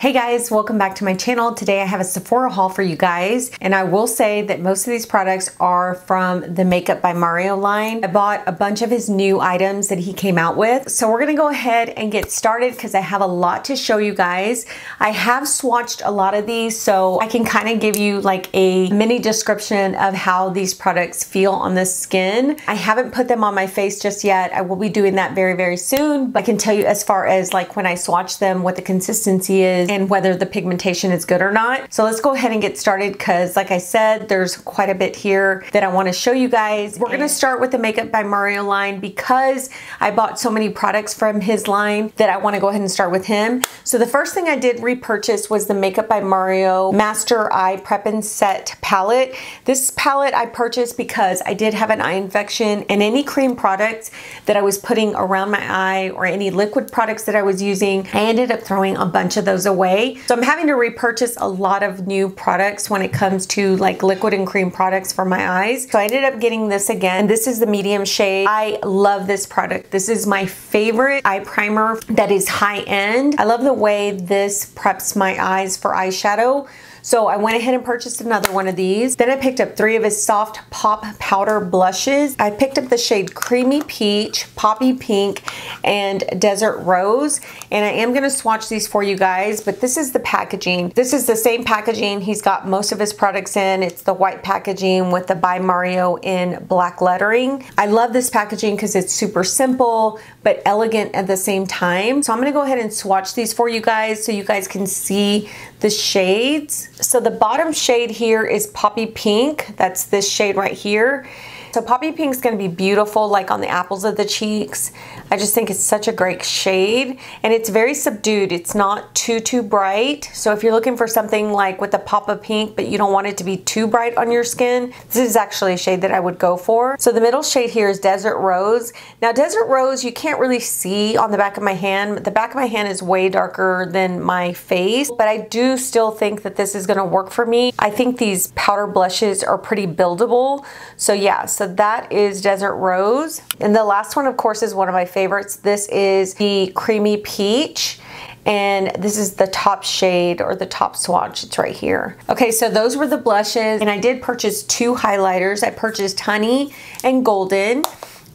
Hey guys, welcome back to my channel. Today I have a Sephora haul for you guys, and I will say that most of these products are from the Makeup by Mario line. I bought a bunch of his new items that he came out with. So we're gonna go ahead and get started because I have a lot to show you guys. I have swatched a lot of these, so I can kind of give you like a mini description of how these products feel on the skin. I haven't put them on my face just yet. I will be doing that very, very soon, but I can tell you as far as like when I swatch them, what the consistency is and whether the pigmentation is good or not. So let's go ahead and get started because like I said, there's quite a bit here that I want to show you guys. We're going to start with the Makeup by Mario line because I bought so many products from his line that I want to go ahead and start with him. So the first thing I did repurchase was the Makeup by Mario Master Eye Prep and Set palette. This palette I purchased because I did have an eye infection, and any cream products that I was putting around my eye or any liquid products that I was using, I ended up throwing a bunch of those away. So I'm having to repurchase a lot of new products when it comes to like liquid and cream products for my eyes. So I ended up getting this again. This is the medium shade. I love this product. This is my favorite eye primer that is high end. I love the way this preps my eyes for eyeshadow. So I went ahead and purchased another one of these. Then I picked up 3 of his soft pop powder blushes. I picked up the shade Creamy Peach, Poppy Pink, and Desert Rose. And I am gonna swatch these for you guys, but this is the packaging. This is the same packaging he's got most of his products in. It's the white packaging with the by Mario in black lettering. I love this packaging because it's super simple, but elegant at the same time. So I'm gonna go ahead and swatch these for you guys so you guys can see the shades. So the bottom shade here is Poppy Pink. That's this shade right here. So Poppy Pink is going to be beautiful like on the apples of the cheeks. I just think it's such a great shade, and it's very subdued. It's not too bright. So if you're looking for something like with a pop of pink but you don't want it to be too bright on your skin, this is actually a shade that I would go for. So the middle shade here is Desert Rose. Now Desert Rose you can't really see on the back of my hand. The back of my hand is way darker than my face, but I do still think that this is going to work for me. I think these powder blushes are pretty buildable. So yeah, so that is Desert Rose. And the last one, of course, is one of my favorites. This is the Creamy Peach. And this is the top shade or the top swatch. It's right here. Okay, so those were the blushes. And I did purchase 2 highlighters. I purchased Honey and Golden.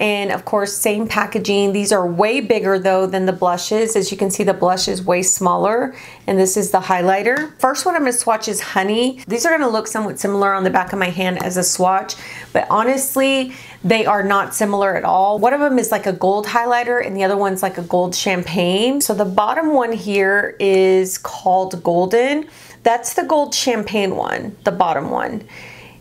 And of course, same packaging. These are way bigger though than the blushes. As you can see, the blush is way smaller, and this is the highlighter. First one I'm gonna swatch is Honey. These are gonna look somewhat similar on the back of my hand as a swatch, but honestly, they are not similar at all. One of them is like a gold highlighter and the other one's like a gold champagne. So the bottom one here is called Golden. That's the gold champagne one, the bottom one.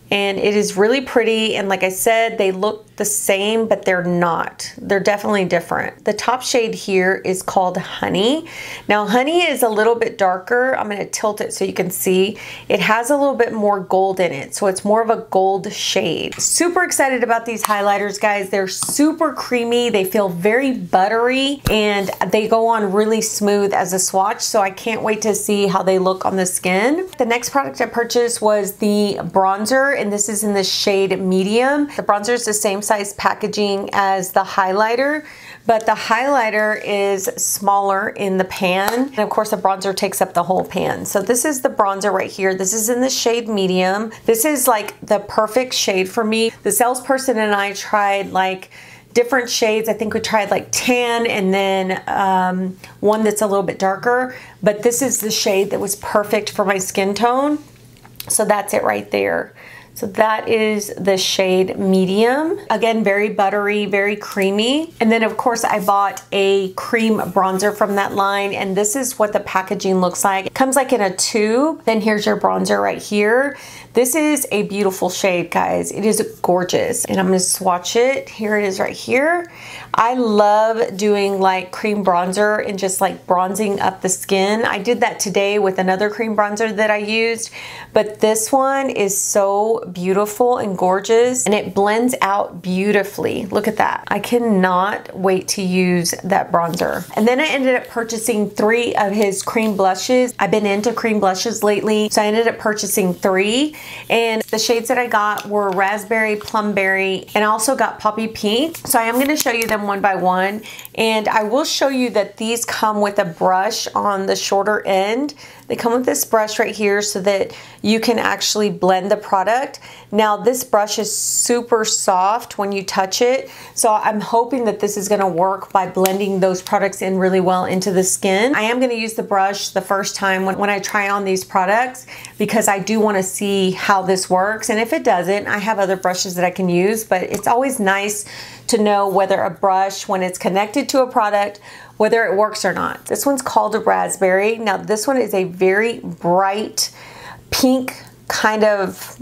And it is really pretty, and like I said, they look the same, but they're not. They're definitely different. The top shade here is called Honey. Now Honey is a little bit darker. I'm gonna tilt it so you can see. It has a little bit more gold in it, so it's more of a gold shade. Super excited about these highlighters, guys. They're super creamy. They feel very buttery, and they go on really smooth as a swatch, so I can't wait to see how they look on the skin. The next product I purchased was the bronzer, and this is in the shade Medium. The bronzer is the same size packaging as the highlighter, but the highlighter is smaller in the pan, and of course the bronzer takes up the whole pan. So this is the bronzer right here. This is in the shade Medium. This is like the perfect shade for me. The salesperson and I tried like different shades. I think we tried like tan and then one that's a little bit darker, but this is the shade that was perfect for my skin tone. So that's it right there. So that is the shade Medium. Again, very buttery, very creamy. And then of course I bought a cream bronzer from that line, and this is what the packaging looks like. It comes like in a tube. Then here's your bronzer right here. This is a beautiful shade, guys. It is gorgeous. And I'm gonna swatch it. Here it is right here. I love doing like cream bronzer and just like bronzing up the skin. I did that today with another cream bronzer that I used, but this one is so beautiful and gorgeous, and it blends out beautifully. Look at that. I cannot wait to use that bronzer. And then I ended up purchasing 3 of his cream blushes. I've been into cream blushes lately, so I ended up purchasing 3. And the shades that I got were Raspberry, Plumberry, and I also got Poppy Pink. So I am going to show you them one by one. And I will show you that these come with a brush on the shorter end. They come with this brush right here so that you can actually blend the product. Now this brush is super soft when you touch it, so I'm hoping that this is going to work by blending those products in really well into the skin. I am going to use the brush the first time when I try on these products, because I do want to see how this works, and if it doesn't, I have other brushes that I can use, but it's always nice to know whether a brush, when it's connected to a product, whether it works or not. This one's called a Raspberry. Now this one is a very bright pink, kind of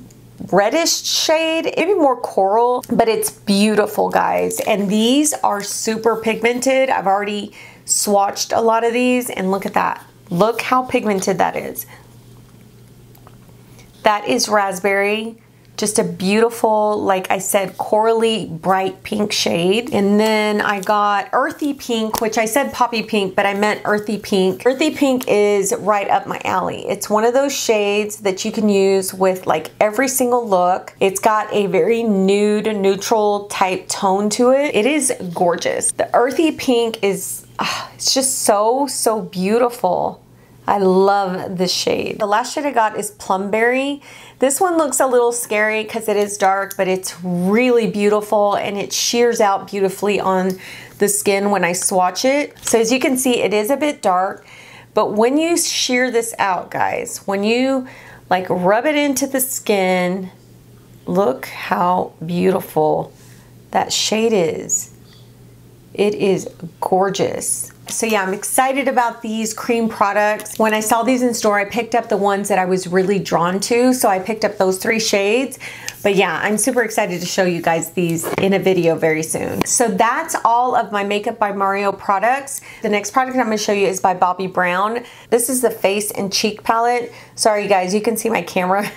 reddish shade, maybe more coral, but it's beautiful, guys. And these are super pigmented. I've already swatched a lot of these, and look at that. Look how pigmented that is. That is Raspberry. Just a beautiful, like I said, corally bright pink shade. And then I got Earthy Pink, which I said Poppy Pink, but I meant Earthy Pink. Earthy Pink is right up my alley. It's one of those shades that you can use with like every single look. It's got a very nude, neutral type tone to it. It is gorgeous. The Earthy Pink is, it's just so beautiful. I love this shade. The last shade I got is Plumberry. This one looks a little scary because it is dark, but it's really beautiful and it shears out beautifully on the skin when I swatch it. So as you can see, it is a bit dark, but when you shear this out, guys, when you like rub it into the skin, look how beautiful that shade is. It is gorgeous. So yeah, I'm excited about these cream products. When I saw these in store, I picked up the ones that I was really drawn to. So I picked up those 3 shades. But yeah, I'm super excited to show you guys these in a video very soon. So that's all of my Makeup by Mario products. The next product I'm gonna show you is by Bobbi Brown. This is the Face and Cheek palette. Sorry guys, you can see my camera.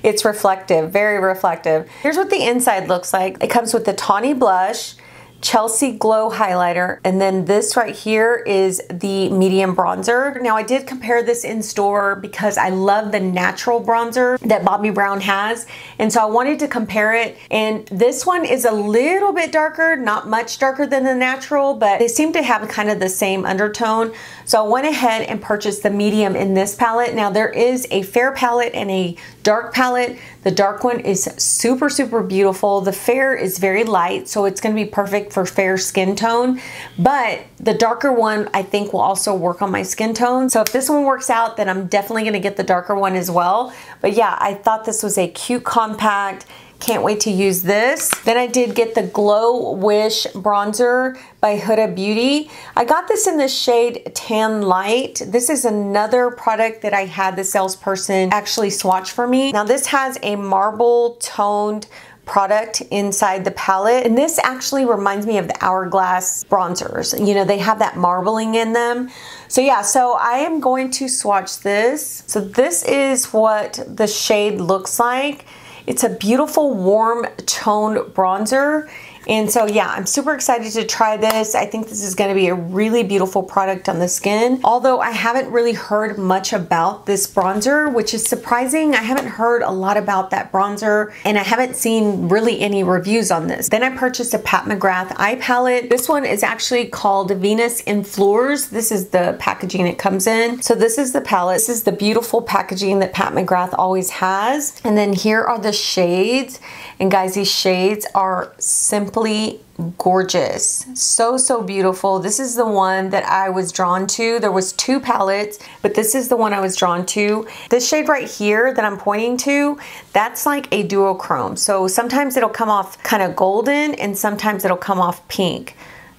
It's reflective, very reflective. Here's what the inside looks like. It comes with the Tawny Blush, Chelsea Glow highlighter, and then this right here is the medium bronzer. Now I did compare this in store because I love the natural bronzer that Bobbi Brown has, and so I wanted to compare it, and this one is a little bit darker, not much darker than the natural, but they seem to have kind of the same undertone. So I went ahead and purchased the medium in this palette. Now there is a fair palette and a dark palette. The dark one is super beautiful. The fair is very light, so it's gonna be perfect for fair skin tone, but the darker one I think will also work on my skin tone. So if this one works out, then I'm definitely gonna get the darker one as well. But yeah, I thought this was a cute compact. Can't wait to use this. Then I did get the Glow Wish bronzer by Huda Beauty. I got this in the shade Tan Light. This is another product that I had the salesperson actually swatch for me. Now this has a marble toned product inside the palette, and this actually reminds me of the Hourglass bronzers. You know, they have that marbling in them. So yeah, so I am going to swatch this. So this is what the shade looks like. It's a beautiful warm toned bronzer. And so yeah, I'm super excited to try this. I think this is going to be a really beautiful product on the skin. Although I haven't really heard much about this bronzer, which is surprising. I haven't heard a lot about that bronzer, and I haven't seen really any reviews on this. Then I purchased a Pat McGrath eye palette. This one is actually called Venus in Fleurs. This is the packaging it comes in. So this is the palette. This is the beautiful packaging that Pat McGrath always has. And then here are the shades. And guys, these shades are simply gorgeous. So beautiful. This is the one that I was drawn to. There was 2 palettes, but this is the one I was drawn to. This shade right here that I'm pointing to, that's like a duochrome. So sometimes it'll come off kind of golden and sometimes it'll come off pink.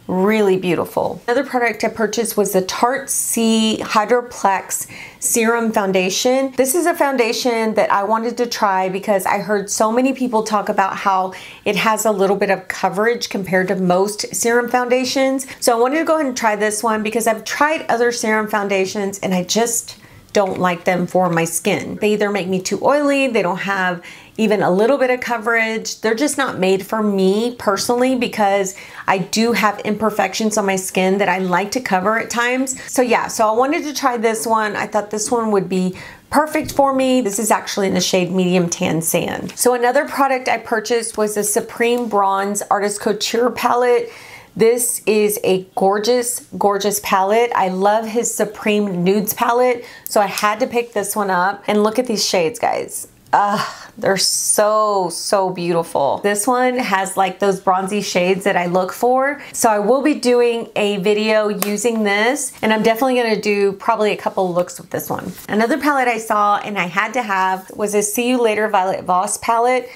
Really beautiful. Another product I purchased was the Tarte Hydroplex Serum Foundation. This is a foundation that I wanted to try because I heard so many people talk about how it has a little bit of coverage compared to most serum foundations. So I wanted to go ahead and try this one because I've tried other serum foundations and I just don't like them for my skin. They either make me too oily, they don't have even a little bit of coverage. They're just not made for me personally because I do have imperfections on my skin that I like to cover at times. So yeah, so I wanted to try this one. I thought this one would be perfect for me. This is actually in the shade Medium Tan Sand. So another product I purchased was the Supreme Bronze Artist Couture palette. This is a gorgeous, gorgeous palette. I love his Supreme Nudes palette, so I had to pick this one up. And look at these shades, guys. They're so, so beautiful. This one has like those bronzy shades that I look for. So I will be doing a video using this, and I'm definitely gonna do probably a couple looks with this one. Another palette I saw and I had to have was a See You Later Violet Voss palette.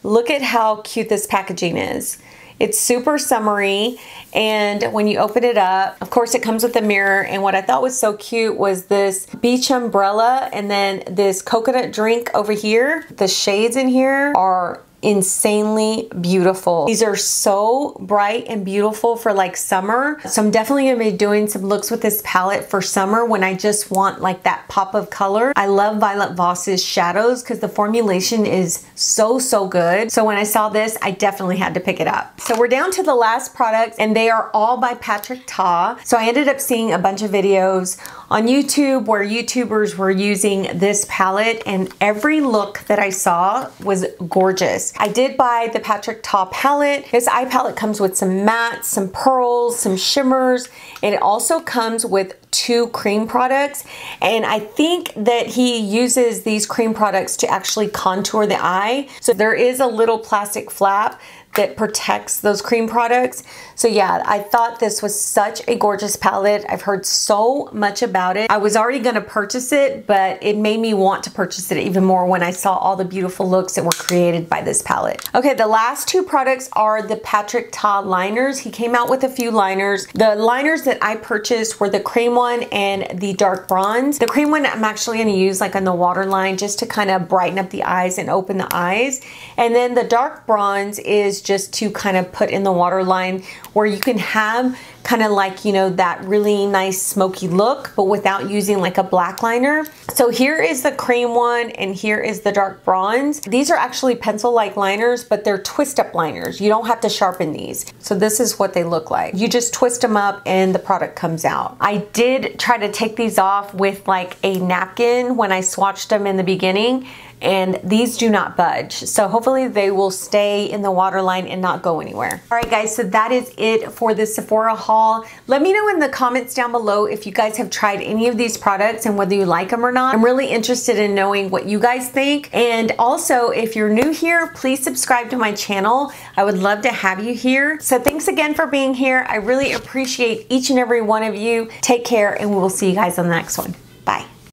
Look at how cute this packaging is. It's super summery, and when you open it up, of course it comes with a mirror, and what I thought was so cute was this beach umbrella and then this coconut drink over here. The shades in here are insanely beautiful. These are so bright and beautiful for like summer. So I'm definitely gonna be doing some looks with this palette for summer when I just want like that pop of color. I love Violet Voss's shadows because the formulation is so, so good. So when I saw this, I definitely had to pick it up. So we're down to the last products, and they are all by Patrick Ta. So I ended up seeing a bunch of videos on YouTube where YouTubers were using this palette, and every look that I saw was gorgeous. I did buy the Patrick Ta palette. This eye palette comes with some mattes, some pearls, some shimmers, and it also comes with 2 cream products. And I think that he uses these cream products to actually contour the eye. So there is a little plastic flap that protects those cream products. So yeah, I thought this was such a gorgeous palette. I've heard so much about it. I was already gonna purchase it, but it made me want to purchase it even more when I saw all the beautiful looks that were created by this palette. Okay, the last 2 products are the Patrick Ta liners. He came out with a few liners. The liners that I purchased were the cream one and the dark bronze. The cream one I'm actually gonna use like on the waterline just to kind of brighten up the eyes and open the eyes. And then the dark bronze is just to kind of put in the waterline where you can have kind of like, you know, that really nice smoky look, but without using like a black liner. So here is the cream one and here is the dark bronze. These are actually pencil-like liners, but they're twist-up liners. You don't have to sharpen these. So this is what they look like. You just twist them up and the product comes out. I did try to take these off with like a napkin when I swatched them in the beginning, and these do not budge. So hopefully they will stay in the waterline and not go anywhere. All right guys, so that is it for the Sephora haul. Let me know in the comments down below if you guys have tried any of these products and whether you like them or not. I'm really interested in knowing what you guys think. And also, if you're new here, please subscribe to my channel. I would love to have you here. So thanks again for being here. I really appreciate each and every one of you. Take care, and we will see you guys on the next one.